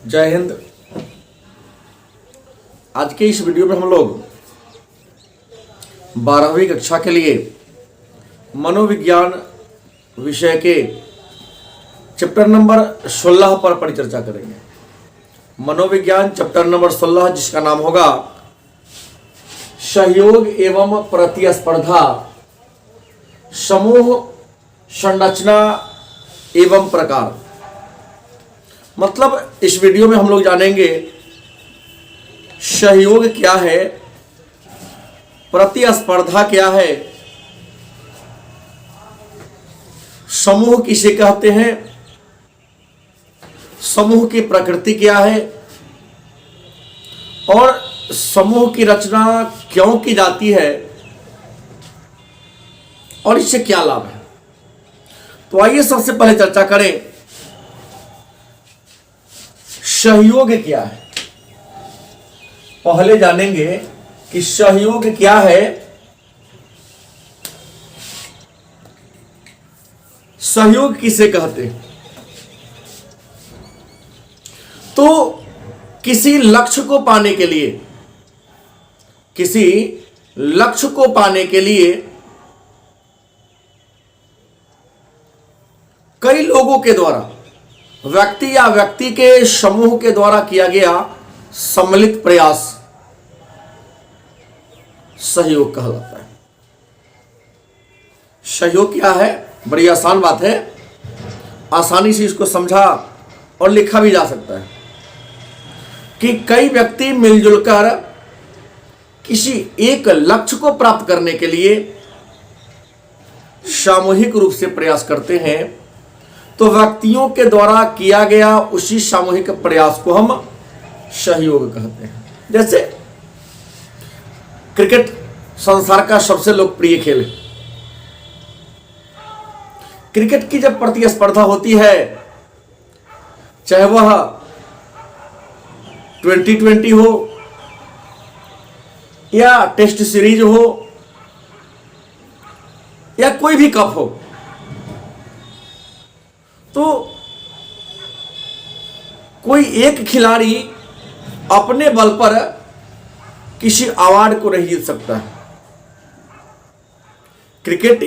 जय हिंद। आज के इस वीडियो में हम लोग 12वीं कक्षा के लिए मनोविज्ञान विषय के चैप्टर नंबर 16 पर परिचर्चा करेंगे। मनोविज्ञान चैप्टर नंबर 16 जिसका नाम होगा सहयोग एवं प्रतिस्पर्धा, समूह संरचना एवं प्रकार। मतलब इस वीडियो में हम लोग जानेंगे सहयोग क्या है, प्रतिस्पर्धा क्या है, समूह किसे कहते हैं, समूह की प्रकृति क्या है और समूह की रचना क्यों की जाती है और इससे क्या लाभ है। तो आइए सबसे पहले चर्चा करें सहयोग क्या है। पहले जानेंगे कि सहयोग क्या है। सहयोग किसे कहते हैं? तो किसी लक्ष्य को पाने के लिए, किसी लक्ष्य को पाने के लिए कई लोगों के द्वारा, व्यक्ति या व्यक्ति के समूह के द्वारा किया गया सम्मिलित प्रयास सहयोग कहलाता है। सहयोग क्या है? बड़ी आसान बात है, आसानी से इसको समझा और लिखा भी जा सकता है कि कई व्यक्ति मिलजुल कर किसी एक लक्ष्य को प्राप्त करने के लिए सामूहिक रूप से प्रयास करते हैं, तो व्यक्तियों के द्वारा किया गया उसी सामूहिक प्रयास को हम सहयोग कहते हैं। जैसे क्रिकेट संसार का सबसे लोकप्रिय खेल है। क्रिकेट की जब प्रतिस्पर्धा होती है, चाहे वह 2020 हो या टेस्ट सीरीज हो या कोई भी कप हो, तो कोई एक खिलाड़ी अपने बल पर किसी अवार्ड को नहीं जीत सकता है। क्रिकेट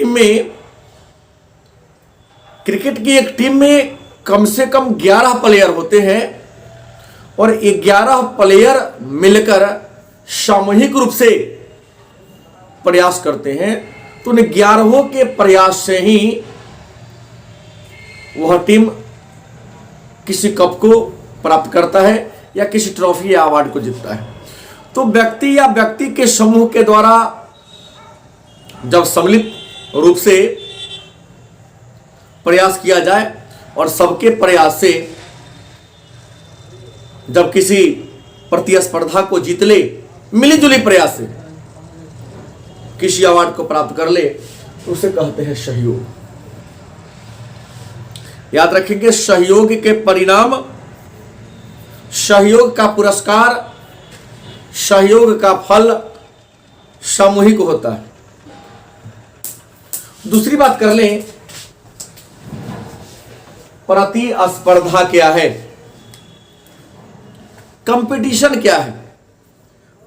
की एक टीम में कम से कम 11 प्लेयर होते हैं और 11 प्लेयर मिलकर सामूहिक रूप से प्रयास करते हैं, तो उन 11 के प्रयास से ही वह टीम किसी कप को प्राप्त करता है या किसी ट्रॉफी या अवार्ड को जीतता है। तो व्यक्ति या व्यक्ति के समूह के द्वारा जब सम्मिलित रूप से प्रयास किया जाए और सबके प्रयास से जब किसी प्रतिस्पर्धा को जीत ले, मिलीजुली प्रयास से किसी अवार्ड को प्राप्त कर ले, तो उसे कहते हैं सहयोग। याद रखेंगे, सहयोग के परिणाम, सहयोग का पुरस्कार, सहयोग का फल सामूहिक होता है। दूसरी बात कर लें, प्रतिस्पर्धा क्या है, कंपटीशन क्या है,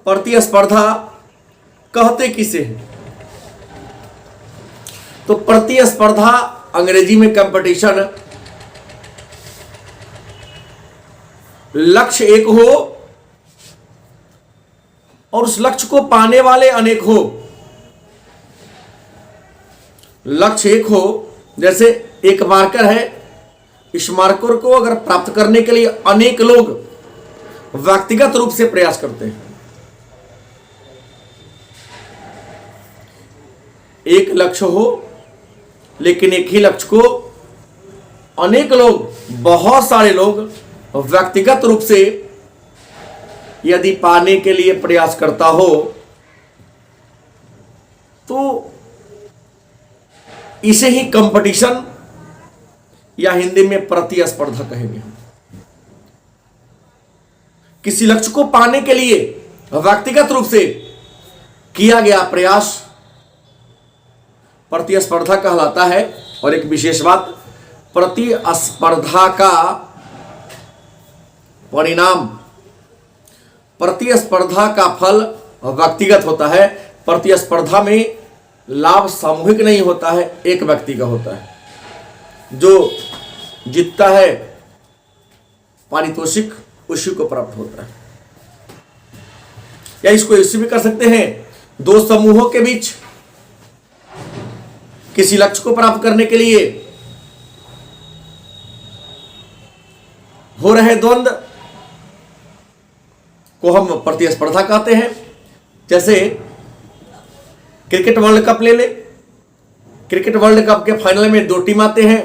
प्रतिस्पर्धा कहते किसे हैं? तो प्रतिस्पर्धा अंग्रेजी में कंपटीशन, लक्ष्य एक हो और उस लक्ष्य को पाने वाले अनेक हो। लक्ष्य एक हो, जैसे एक मार्कर है, इस मार्कर को अगर प्राप्त करने के लिए अनेक लोग व्यक्तिगत रूप से प्रयास करते हैं। एक लक्ष्य हो लेकिन एक ही लक्ष्य को अनेक लोग, बहुत सारे लोग व्यक्तिगत रूप से यदि पाने के लिए प्रयास करता हो, तो इसे ही कंपटीशन या हिंदी में प्रतिस्पर्धा कहेंगे। किसी लक्ष्य को पाने के लिए व्यक्तिगत रूप से किया गया प्रयास प्रतिस्पर्धा कहलाता है। और एक विशेष बात, प्रतिस्पर्धा का परिणाम। प्रतिस्पर्धा का फल व्यक्तिगत होता है। प्रतिस्पर्धा में लाभ सामूहिक नहीं होता है, एक व्यक्ति का होता है। जो जीतता है पारितोषिक उसी को प्राप्त होता है। या इसको ऐसे भी कर सकते हैं, दो समूहों के बीच किसी लक्ष्य को प्राप्त करने के लिए हो रहे द्वंद्व को हम प्रतिस्पर्धा कहते हैं। जैसे क्रिकेट वर्ल्ड कप ले ले, क्रिकेट वर्ल्ड कप के फाइनल में दो टीम आते हैं,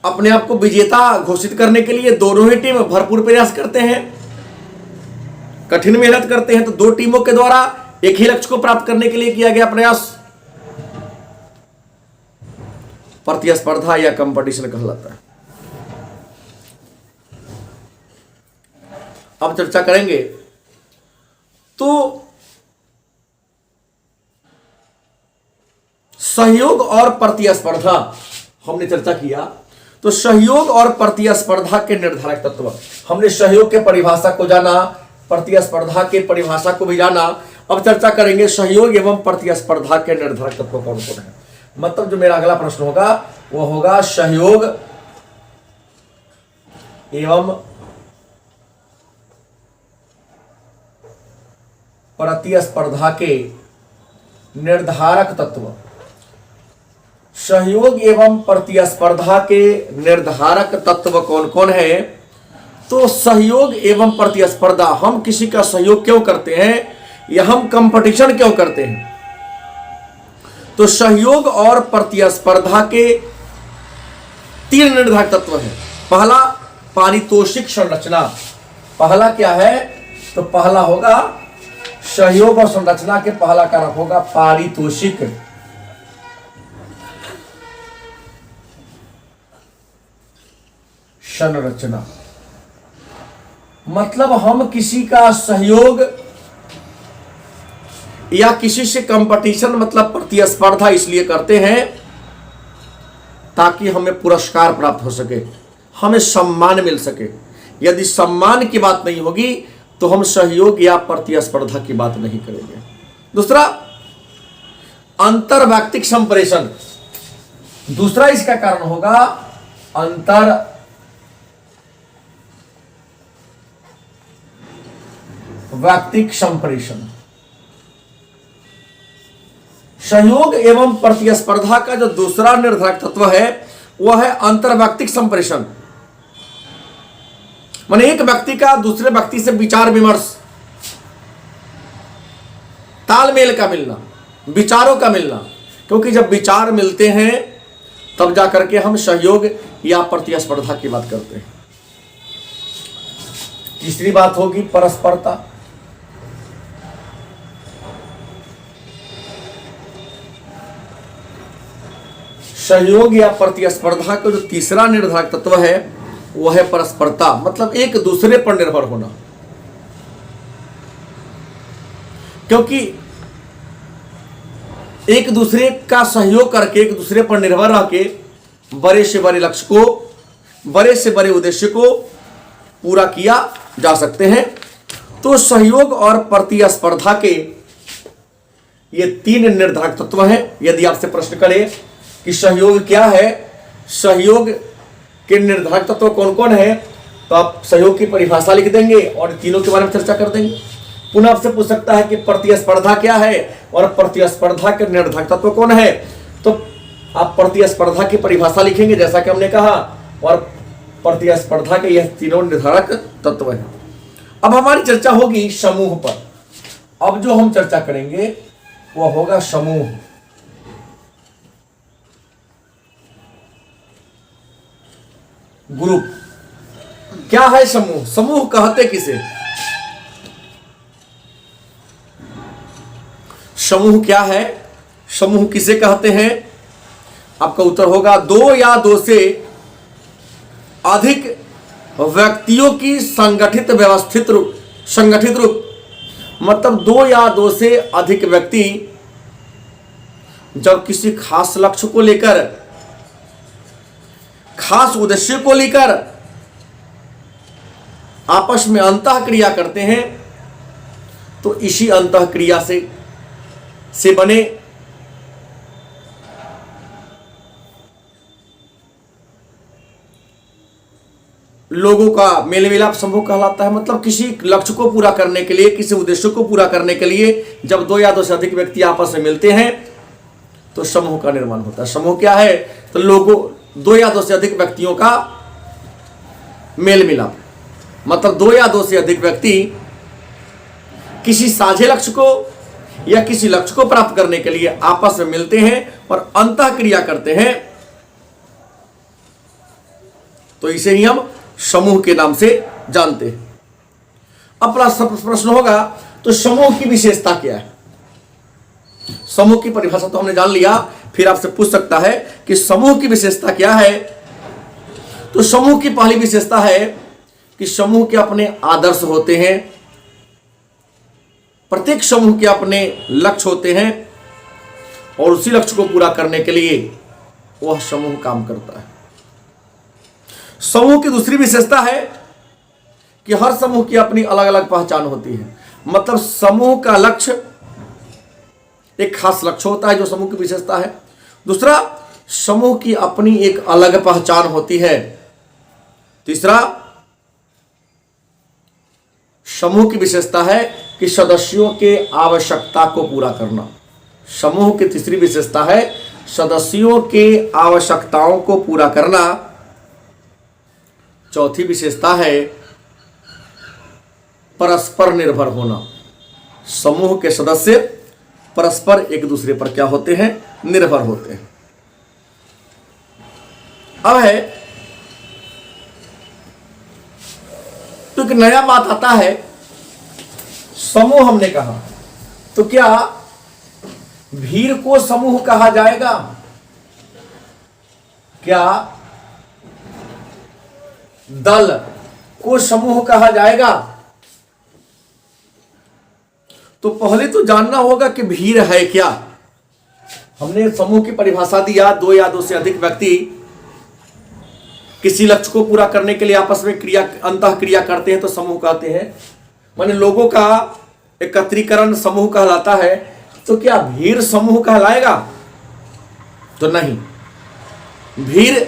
अपने आप को विजेता घोषित करने के लिए दोनों ही टीम भरपूर प्रयास करते हैं, कठिन मेहनत करते हैं। तो दो टीमों के द्वारा एक ही लक्ष्य को प्राप्त करने के लिए किया गया प्रयास प्रतिस्पर्धा या कंपटीशन कहलाता है। अब चर्चा करेंगे तो सहयोग और प्रतिस्पर्धा हमने चर्चा किया। तो सहयोग और प्रतिस्पर्धा के निर्धारक तत्व, हमने सहयोग के परिभाषा को जाना, प्रतिस्पर्धा के परिभाषा को भी जाना। अब चर्चा करेंगे सहयोग एवं प्रतिस्पर्धा के निर्धारक तत्व कौन कौन है। मतलब जो मेरा अगला प्रश्न होगा वो होगा सहयोग एवं प्रतिस्पर्धा के निर्धारक तत्व। सहयोग एवं प्रतिस्पर्धा के निर्धारक तत्व कौन कौन है। तो सहयोग एवं प्रतिस्पर्धा, हम किसी का सहयोग क्यों करते हैं या हम कंपटीशन क्यों करते हैं। तो सहयोग और प्रतिस्पर्धा के तीन निर्धारक तत्व हैं। पहला पारितोषिक संरचना। पहला क्या है, तो पहला होगा सहयोग और संरचना के पहला कारक होगा पारितोषिक। संरचना मतलब हम किसी का सहयोग या किसी से कंपटीशन मतलब प्रतिस्पर्धा इसलिए करते हैं ताकि हमें पुरस्कार प्राप्त हो सके, हमें सम्मान मिल सके। यदि सम्मान की बात नहीं होगी तो हम सहयोग या प्रतिस्पर्धा की बात नहीं करेंगे। दूसरा अंतरवैयक्तिक संप्रेषण। दूसरा इसका कारण होगा अंतर वैयक्तिक संप्रेषण। सहयोग एवं प्रतिस्पर्धा का जो दूसरा निर्धारक तत्व है वह है अंतरवैयक्तिक संप्रेषण। माने एक व्यक्ति का दूसरे व्यक्ति से विचार विमर्श, तालमेल का मिलना, विचारों का मिलना। क्योंकि जब विचार मिलते हैं तब जाकर के हम सहयोग या प्रतिस्पर्धा की बात करते हैं। तीसरी बात होगी परस्परता। सहयोग या प्रतिस्पर्धा का जो तीसरा निर्धारक तत्व है वह है परस्परता। मतलब एक दूसरे पर निर्भर होना। क्योंकि एक दूसरे का सहयोग करके, एक दूसरे पर निर्भर रह के बड़े से बड़े लक्ष्य को, बड़े से बड़े उद्देश्य को पूरा किया जा सकते हैं। तो सहयोग और प्रतिस्पर्धा के ये तीन निर्धारक तत्व हैं। यदि आपसे प्रश्न करें कि सहयोग क्या है, सहयोग के निर्धारक तत्व कौन कौन है, तो आप सहयोग की परिभाषा लिख देंगे और तीनों के बारे में चर्चा कर देंगे। पुनः आपसे पूछ सकता है कि प्रतिस्पर्धा क्या है और प्रतिस्पर्धा के निर्धारक तत्व कौन है, तो आप प्रतिस्पर्धा की परिभाषा लिखेंगे जैसा कि हमने कहा, और प्रतिस्पर्धा के यह तीनों निर्धारक तत्व हैं। अब हमारी चर्चा होगी समूह पर। अब जो हम चर्चा करेंगे वह होगा समूह। ग्रुप। क्या है समूह? समूह कहते किसे? समूह क्या है, समूह किसे कहते हैं? आपका उत्तर होगा दो या दो से अधिक व्यक्तियों की संगठित व्यवस्थित रूप, संगठित रूप। मतलब दो या दो से अधिक व्यक्ति जब किसी खास लक्ष्य को लेकर खास उद्देश्य को लेकर आपस में अंतः क्रिया करते हैं, तो इसी अंतः क्रिया से बने लोगों का मेल मिलाप समूह कहलाता है। मतलब किसी लक्ष्य को पूरा करने के लिए, किसी उद्देश्य को पूरा करने के लिए जब दो या दो से अधिक व्यक्ति आपस में मिलते हैं तो समूह का निर्माण होता है। समूह क्या है? तो लोगों, दो या दो से अधिक व्यक्तियों का मेल मिलाप। मतलब दो या दो से अधिक व्यक्ति किसी साझे लक्ष्य को या किसी लक्ष्य को प्राप्त करने के लिए आपस में मिलते हैं और अंतः क्रिया करते हैं, तो इसे ही हम समूह के नाम से जानते हैं। अब प्रश्न होगा, तो समूह की विशेषता क्या है? समूह की परिभाषा तो हमने जान लिया, फिर आपसे पूछ सकता है कि समूह की विशेषता क्या है। तो समूह की पहली विशेषता है कि समूह के अपने आदर्श होते हैं। प्रत्येक समूह के अपने लक्ष्य होते हैं और उसी लक्ष्य को पूरा करने के लिए वह समूह काम करता है। समूह की दूसरी विशेषता है कि हर समूह की अपनी अलग अलग पहचान होती है। मतलब समूह का लक्ष्य, एक खास लक्ष्य होता है जो समूह की विशेषता है। दूसरा, समूह की अपनी एक अलग पहचान होती है। तीसरा, समूह की विशेषता है कि सदस्यों के आवश्यकता को पूरा करना। समूह की तीसरी विशेषता है सदस्यों के आवश्यकताओं को पूरा करना। चौथी विशेषता है परस्पर निर्भर होना। समूह के सदस्य परस्पर एक दूसरे पर क्या होते हैं? निर्भर होते हैं। अब है तो एक नया बात आता है, समूह हमने कहा, तो क्या भीड़ को समूह कहा जाएगा? क्या दल को समूह कहा जाएगा? तो पहले तो जानना होगा कि भीड़ है क्या। हमने समूह की परिभाषा दिया, दो या दो से अधिक व्यक्ति किसी लक्ष्य को पूरा करने के लिए आपस में अंतः क्रिया करते हैं तो समूह कहते हैं। माने लोगों का एकत्रीकरण समूह कहलाता है। तो क्या भीड़ समूह कहलाएगा? तो नहीं, भीड़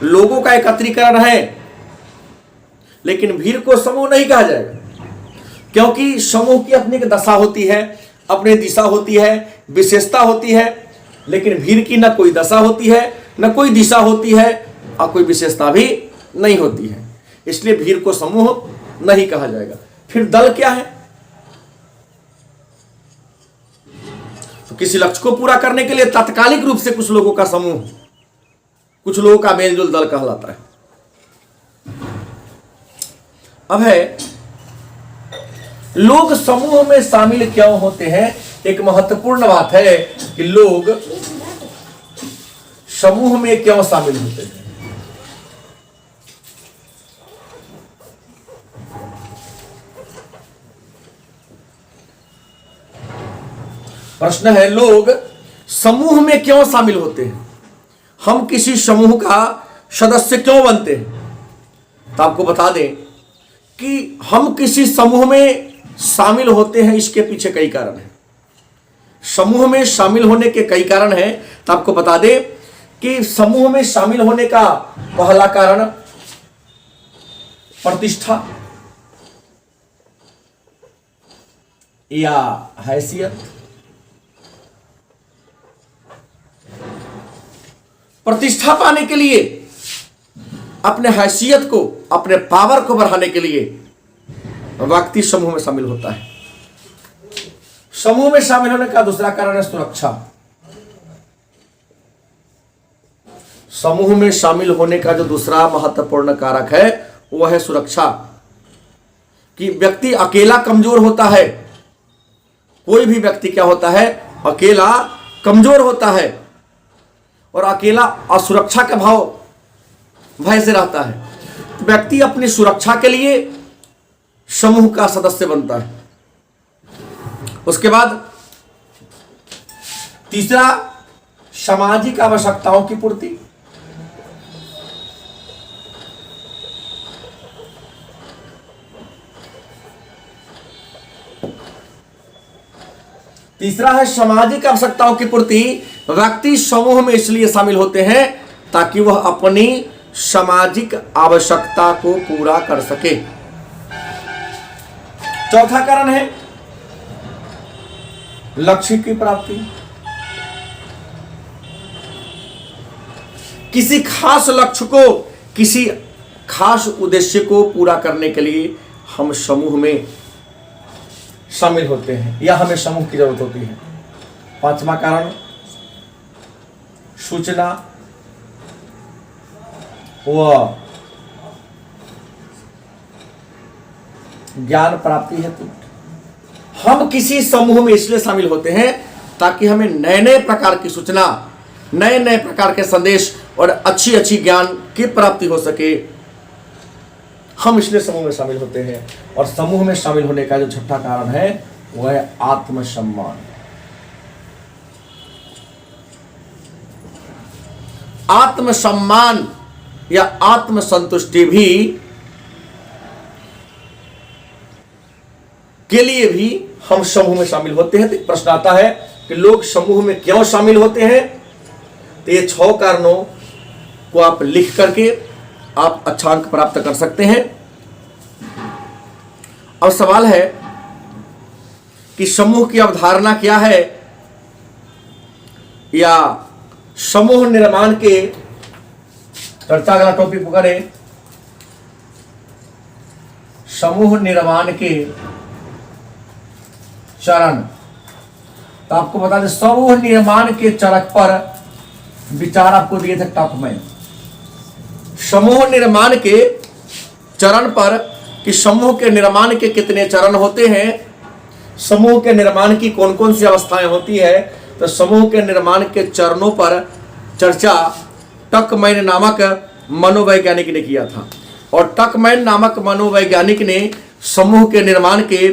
लोगों का एकत्रीकरण है, लेकिन भीड़ को समूह नहीं कहा जाएगा, क्योंकि समूह की अपनी एक दशा होती है, अपनी दिशा होती है, विशेषता होती है। लेकिन भीड़ की न कोई दशा होती है, न कोई दिशा होती है और कोई विशेषता भी नहीं होती है। इसलिए भीड़ को समूह नहीं कहा जाएगा। फिर दल क्या है? तो किसी लक्ष्य को पूरा करने के लिए तात्कालिक रूप से कुछ लोगों का समूह, कुछ लोगों का मेलजोल दल कहलाता है। अब है लोग समूह में शामिल क्यों होते हैं? एक महत्वपूर्ण बात है कि लोग समूह में क्यों शामिल होते हैं। प्रश्न है, लोग समूह में क्यों शामिल होते हैं? हम किसी समूह का सदस्य क्यों बनते हैं? तो आपको बता दें कि हम किसी समूह में शामिल होते हैं, इसके पीछे कई कारण हैं। समूह में शामिल होने के कई कारण हैं। तो आपको बता दें कि समूह में शामिल होने का पहला कारण प्रतिष्ठा या हैसियत। प्रतिष्ठा पाने के लिए, अपने हैसियत को, अपने पावर को बढ़ाने के लिए व्यक्ति समूह में शामिल होता है। समूह में शामिल होने का दूसरा कारण है सुरक्षा। समूह में शामिल होने का जो दूसरा महत्वपूर्ण कारक है वह है सुरक्षा। कि व्यक्ति अकेला कमजोर होता है। कोई भी व्यक्ति क्या होता है? अकेला कमजोर होता है और अकेला असुरक्षा का भाव, भय से रहता है। व्यक्ति अपनी सुरक्षा के लिए समूह का सदस्य बनता है। उसके बाद तीसरा, सामाजिक आवश्यकताओं की पूर्ति। तीसरा है सामाजिक आवश्यकताओं की पूर्ति। व्यक्ति समूह में इसलिए शामिल होते हैं ताकि वह अपनी सामाजिक आवश्यकता को पूरा कर सके। चौथा कारण है लक्ष्य की प्राप्ति। किसी खास लक्ष्य को, किसी खास उद्देश्य को पूरा करने के लिए हम समूह में शामिल होते हैं या हमें समूह की जरूरत होती है। पांचवा कारण सूचना व ज्ञान प्राप्ति हेतु हम किसी समूह में इसलिए शामिल होते हैं ताकि हमें नए नए प्रकार की सूचना, नए नए प्रकार के संदेश और अच्छी अच्छी ज्ञान की प्राप्ति हो सके। हम इसलिए समूह में शामिल होते हैं। और समूह में शामिल होने का जो छठा कारण है वह है आत्मसम्मान। आत्मसम्मान या आत्मसंतुष्टि भी के लिए भी हम समूह में शामिल होते हैं। तो प्रश्न आता है कि लोग समूह में क्यों शामिल होते हैं। तो ये 6 कारणों को आप लिख करके आप अच्छा अंक प्राप्त कर सकते हैं। अब सवाल है कि समूह की अवधारणा क्या है, या समूह निर्माण के चर्चा अगला टॉपिक करें। समूह निर्माण के चरण। तो आपको बता दें, समूह निर्माण के चरक पर विचार आपको दिए थे टॉप में। समूह निर्माण के चरण पर कि समूह के निर्माण के कितने चरण होते हैं, समूह के निर्माण की कौन कौन सी अवस्थाएं होती है। तो समूह के निर्माण के चरणों पर चर्चा टकमैन नामक मनोवैज्ञानिक ने किया था। और टकमैन नामक मनोवैज्ञानिक ने समूह के निर्माण के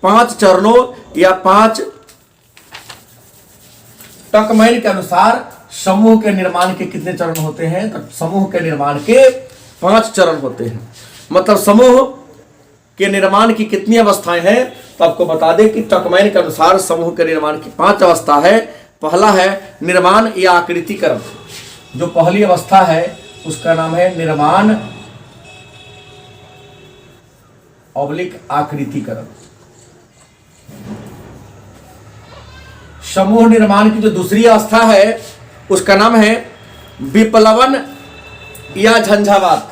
5 चरणों या 5 टकमैन के अनुसार समूह के निर्माण के कितने चरण होते हैं। तो समूह के निर्माण के 5 चरण होते हैं। मतलब समूह के निर्माण की कितनी अवस्थाएं हैं, तो आपको बता दें कि टकमैन के अनुसार समूह के निर्माण की 5 अवस्था है। पहला है निर्माण या आकृतिकरण। जो पहली अवस्था है उसका नाम है निर्माण ऑब्लिक आकृतिकरण। समूह निर्माण की जो दूसरी अवस्था है उसका नाम है विप्लवन या झंझावात।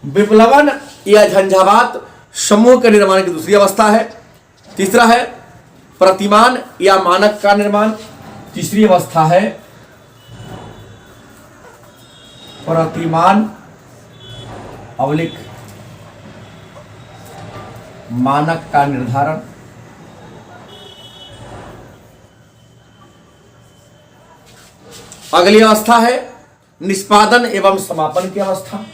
विप्लवन या झंझावात समूह के निर्माण की दूसरी अवस्था है। तीसरा है प्रतिमान या मानक का निर्माण। तीसरी अवस्था है प्रतिमान ऑब्लिक मानक का निर्धारण। अगली अवस्था है निष्पादन एवं समापन की अवस्था।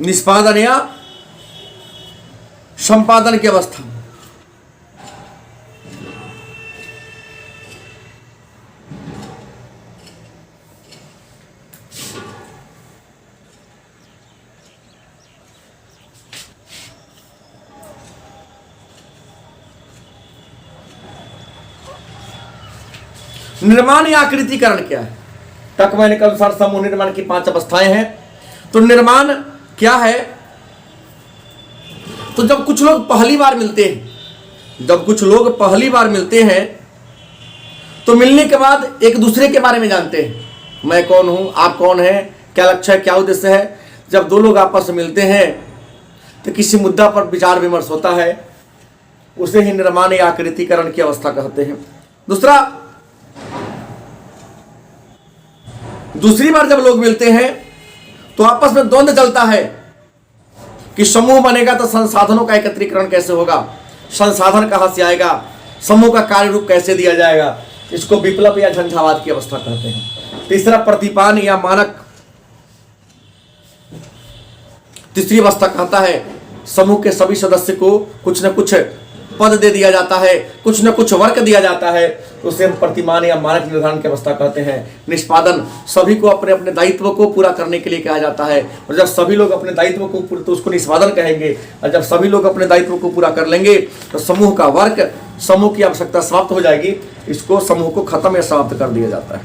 निष्पादन या संपादन की अवस्था। निर्माण या आकृतिकरण क्या है। टकमैन के अनुसार समूह निर्माण की 5 अवस्थाएं हैं। तो निर्माण क्या है, तो जब कुछ लोग पहली बार मिलते हैं, तो मिलने के बाद एक दूसरे के बारे में जानते हैं। मैं कौन हूं, आप कौन हैं, क्या लक्ष्य है, क्या उद्देश्य है। जब 2 लोग आपस में मिलते हैं तो किसी मुद्दा पर विचार विमर्श होता है, उसे ही निर्माण या आकृतिकरण की अवस्था कहते हैं। दूसरी बार जब लोग मिलते हैं तो आपस में द्वंद्व चलता है कि समूह बनेगा तो संसाधनों का एकत्रीकरण कैसे होगा, संसाधन कहां से आएगा, समूह का कार्य रूप कैसे दिया जाएगा, इसको विप्लव या झंझावात की अवस्था कहते हैं। तीसरा प्रतिपान या मानक। तीसरी अवस्था कहता है समूह के सभी सदस्य को कुछ न कुछ पद दे दिया जाता है, कुछ न कुछ वर्क दिया जाता है, तो उसे हम प्रतिमान या मानक निर्धारण की अवस्था कहते हैं। निष्पादन, सभी को अपने अपने दायित्व को पूरा करने के लिए कहा जाता है, और जब सभी लोग अपने दायित्व को तो उसको निष्पादन कहेंगे, और जब सभी लोग अपने दायित्व को पूरा कर लेंगे तो समूह का वर्क, समूह की आवश्यकता समाप्त हो जाएगी, इसको समूह को खत्म या समाप्त कर दिया जाता है।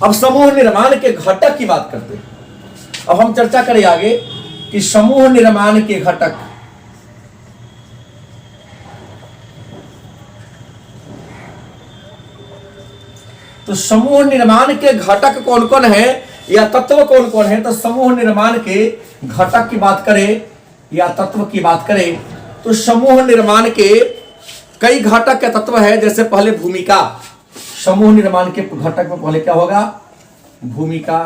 अब समूह निर्माण के घटक की बात करते हैं। अब हम चर्चा करें आगे कि समूह निर्माण के घटक। तो समूह निर्माण के घटक कौन कौन है या तत्व कौन कौन है? तो समूह निर्माण के घटक की बात करें या तत्व की बात करें तो समूह निर्माण के कई घटक के तत्व है। जैसे पहले भूमिका, समूह निर्माण के घटक में पहले क्या होगा? भूमिका।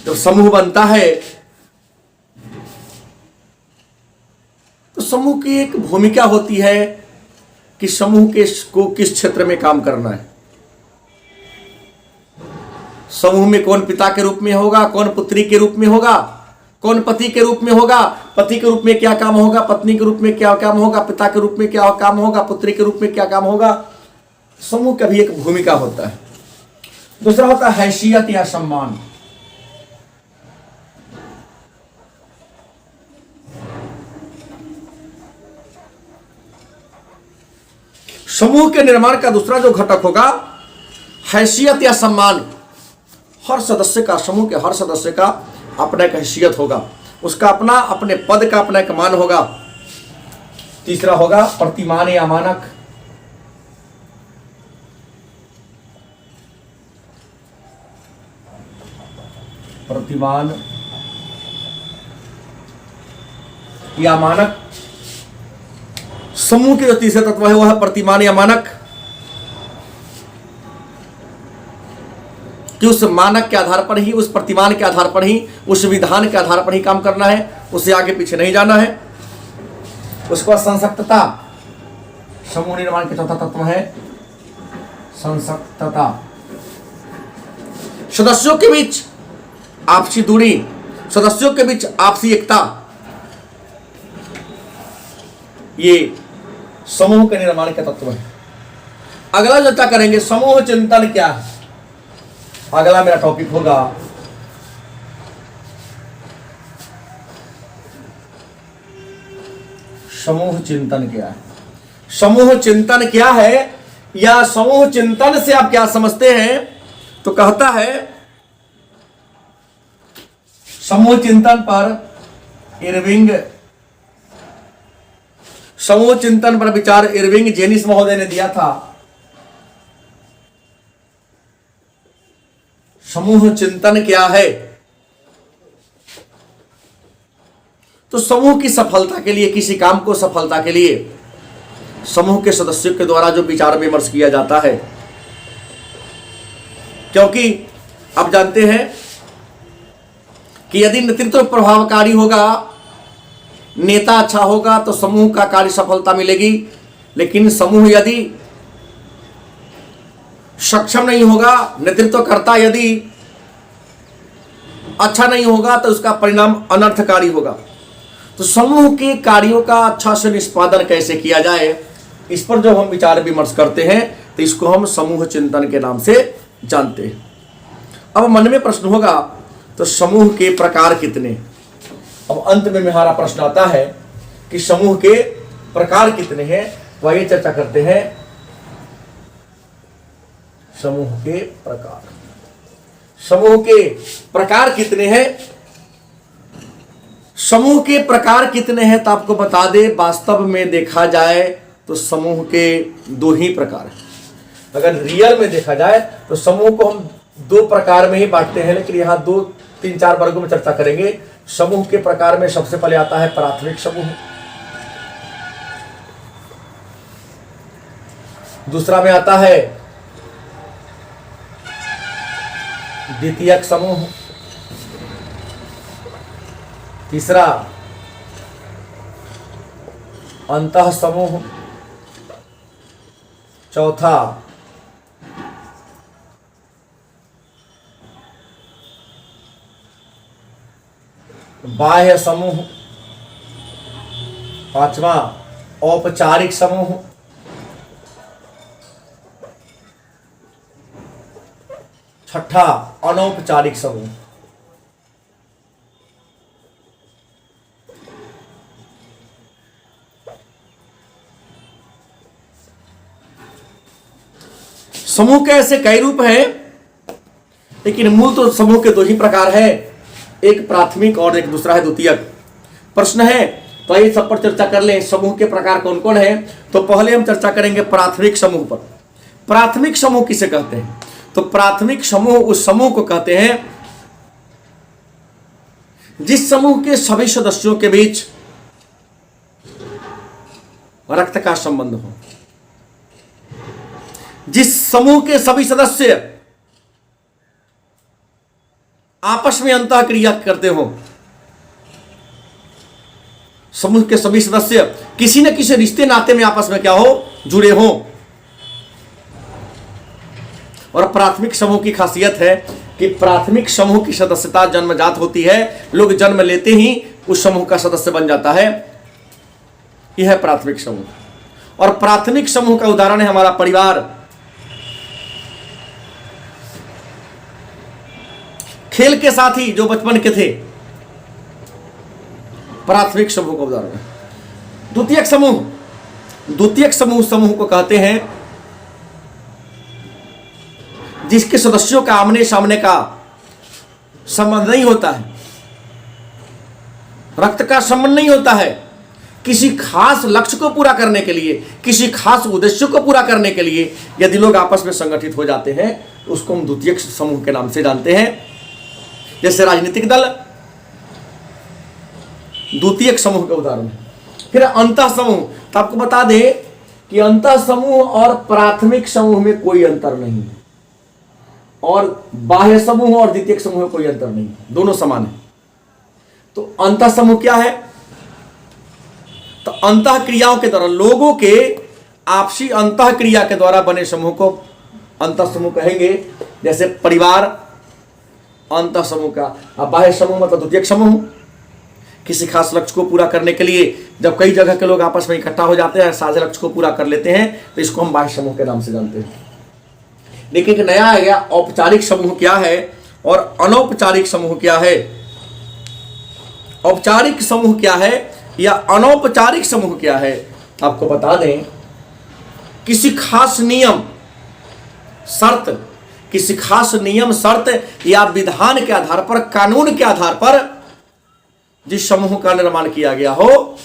जब समूह बनता है तो समूह की एक भूमिका होती है कि समूह के को किस क्षेत्र में काम करना है। समूह में कौन पिता के रूप में होगा, कौन पुत्री के रूप में होगा, कौन पति के रूप में होगा, पति के रूप में क्या काम होगा, पत्नी के रूप में क्या काम होगा, पिता के रूप में क्या काम होगा, पुत्री के रूप में क्या काम होगा। समूह का भी एक भूमिका होता है। दूसरा होता है हैसियत या सम्मान। समूह के निर्माण का दूसरा जो घटक होगा हैसियत या सम्मान। हर सदस्य का, समूह के हर सदस्य का अपना एक हैसियत होगा, उसका अपना, अपने पद का अपना एक मान होगा। तीसरा होगा प्रतिमान या मानक। प्रतिमान या मानक। समूह के जो तीसरा तत्व है वह है प्रतिमान या मानक, कि उस मानक के आधार पर ही, उस प्रतिमान के आधार पर ही, उस विधान के आधार पर ही काम करना है, उसे आगे पीछे नहीं जाना है। उसके बाद संसक्तता। समूह निर्माण के चौथा तत्व है संसक्तता। सदस्यों के बीच आपसी दूरी, सदस्यों के बीच आपसी एकता, ये समूह के निर्माण के तत्व है। अगला चर्चा करेंगे समूह चिंतन क्या है। अगला मेरा टॉपिक होगा समूह चिंतन क्या है। समूह चिंतन क्या है या समूह चिंतन से आप क्या समझते हैं? तो कहता है समूह चिंतन पर इरविंग, समूह चिंतन पर विचार इरविंग जेनिस महोदय ने दिया था। समूह चिंतन क्या है? तो समूह की सफलता के लिए, किसी काम को सफलता के लिए समूह के सदस्यों के द्वारा जो विचार विमर्श किया जाता है, क्योंकि आप जानते हैं कि यदि नेतृत्व प्रभावकारी होगा, नेता अच्छा होगा तो समूह का कार्य सफलता मिलेगी। लेकिन समूह यदि सक्षम नहीं होगा, नेतृत्वकर्ता यदि अच्छा नहीं होगा तो उसका परिणाम अनर्थकारी होगा। तो समूह के कार्यों का अच्छा से निष्पादन कैसे किया जाए, इस पर जब हम विचार विमर्श करते हैं तो इसको हम समूह चिंतन के नाम से जानते हैं। अब मन में प्रश्न होगा तो समूह के प्रकार कितने? अब अंत में हमारा प्रश्न आता है कि समूह के प्रकार कितने हैं, तो आइए चर्चा करते हैं समूह के प्रकार। समूह के प्रकार कितने हैं? समूह के प्रकार कितने हैं तो आपको बता दे, वास्तव में देखा जाए तो समूह के दो ही प्रकार हैं। अगर रियल में देखा जाए तो समूह को हम दो प्रकार में ही बांटते हैं, लेकिन यहाँ 2-3-4 वर्गों में चर्चा करेंगे। समूह के प्रकार में सबसे पहले आता है प्राथमिक समूह, दूसरा में आता है द्वितीयक समूह, तीसरा अंतः समूह चौथा बाह्य समूह, पांचवा औपचारिक समूह, छठा अनौपचारिक समूह। समूह के ऐसे कई रूप हैं, लेकिन मूल तो समूह के दो ही प्रकार है, एक प्राथमिक और एक दूसरा है द्वितीयक। प्रश्न है तो ये सब पर चर्चा कर लें, समूह के प्रकार कौन कौन है। तो पहले हम चर्चा करेंगे प्राथमिक समूह पर। प्राथमिक समूह किसे कहते हैं? तो प्राथमिक समूह उस समूह को कहते हैं जिस समूह के सभी सदस्यों के बीच रक्त का संबंध हो, जिस समूह के सभी सदस्य आपस में अंतः क्रिया करते हो, समूह के सभी सदस्य किसी न किसी रिश्ते नाते में आपस में क्या हो, जुड़े हो। और प्राथमिक समूह की खासियत है कि प्राथमिक समूह की सदस्यता जन्मजात होती है, लोग जन्म लेते ही उस समूह का सदस्य बन जाता है। यह है प्राथमिक समूह। और प्राथमिक समूह का उदाहरण है हमारा परिवार, खेल के साथी जो बचपन के थे, प्राथमिक समूह का उदाहरण है। द्वितीयक समूह, द्वितीयक समूह को कहते हैं जिसके सदस्यों का आमने सामने का संबंध नहीं होता है, रक्त का संबंध नहीं होता है। किसी खास लक्ष्य को पूरा करने के लिए, किसी खास उद्देश्य को पूरा करने के लिए यदि लोग आपस में संगठित हो जाते हैं तो उसको हम द्वितीयक समूह के नाम से जानते हैं। जैसे राजनीतिक दल द्वितीयक समूह का उदाहरण है। फिर अंतः समूह, तो आपको बता दें कि अंतः समूह और प्राथमिक समूह में कोई अंतर नहीं है, और बाह्य समूह और द्वितीयक समूह में कोई अंतर नहीं है, दोनों समान है। तो अंतः समूह क्या है? तो अंतः क्रियाओं के द्वारा, लोगों के आपसी अंतः क्रिया के द्वारा बने समूह को अंतः समूह कहेंगे। जैसे परिवार अंतः समूह का, अब बाह्य समूह मतलब द्वितीयक समूह। किसी खास लक्ष्य को पूरा करने के लिए जब कई जगह के लोग आपस में इकट्ठा हो जाते हैं, साझा लक्ष्य को पूरा कर लेते हैं, तो इसको हम बाह्य समूह के नाम से जानते हैं। लेकिन एक नया आ गया, औपचारिक समूह क्या है और अनौपचारिक समूह क्या है। औपचारिक समूह क्या है या अनौपचारिक समूह क्या है? आपको बता दें, किसी खास नियम शर्त, किसी खास नियम शर्त या विधान के आधार पर, कानून के आधार पर जिस समूह का निर्माण किया गया हो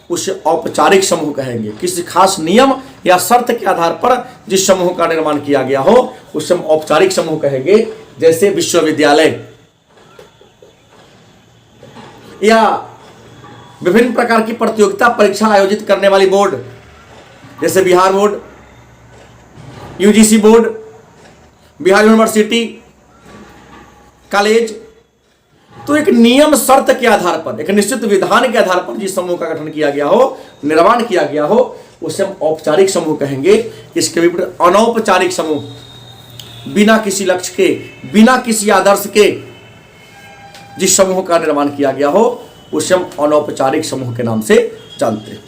उसे औपचारिक समूह कहेंगे। किसी खास नियम या शर्त के आधार पर जिस समूह का निर्माण किया गया हो उसे हम औपचारिक समूह कहेंगे। जैसे विश्वविद्यालय या विभिन्न प्रकार की प्रतियोगिता परीक्षा आयोजित करने वाली बोर्ड, जैसे Bihar board, UGC board, Bihar university, college. तो एक नियम शर्त के आधार पर, एक निश्चित विधान के आधार पर जिस समूह का गठन किया गया हो, निर्माण किया गया हो, उसे हम औपचारिक समूह कहेंगे। इसके विपरीत अनौपचारिक समूह, बिना किसी लक्ष्य के, बिना किसी आदर्श के जिस समूह का निर्माण किया गया हो उसे हम अनौपचारिक समूह के नाम से जानते हैं।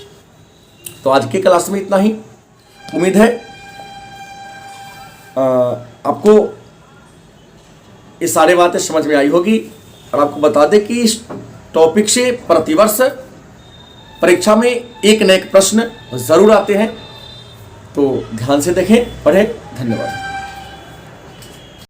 तो आज की क्लास में इतना ही। उम्मीद है आपको ये सारी बातें समझ में आई होगी। और आपको बता दें कि इस टॉपिक से प्रतिवर्ष परीक्षा में एक न एक प्रश्न जरूर आते हैं, तो ध्यान से देखें, पढ़ें। धन्यवाद।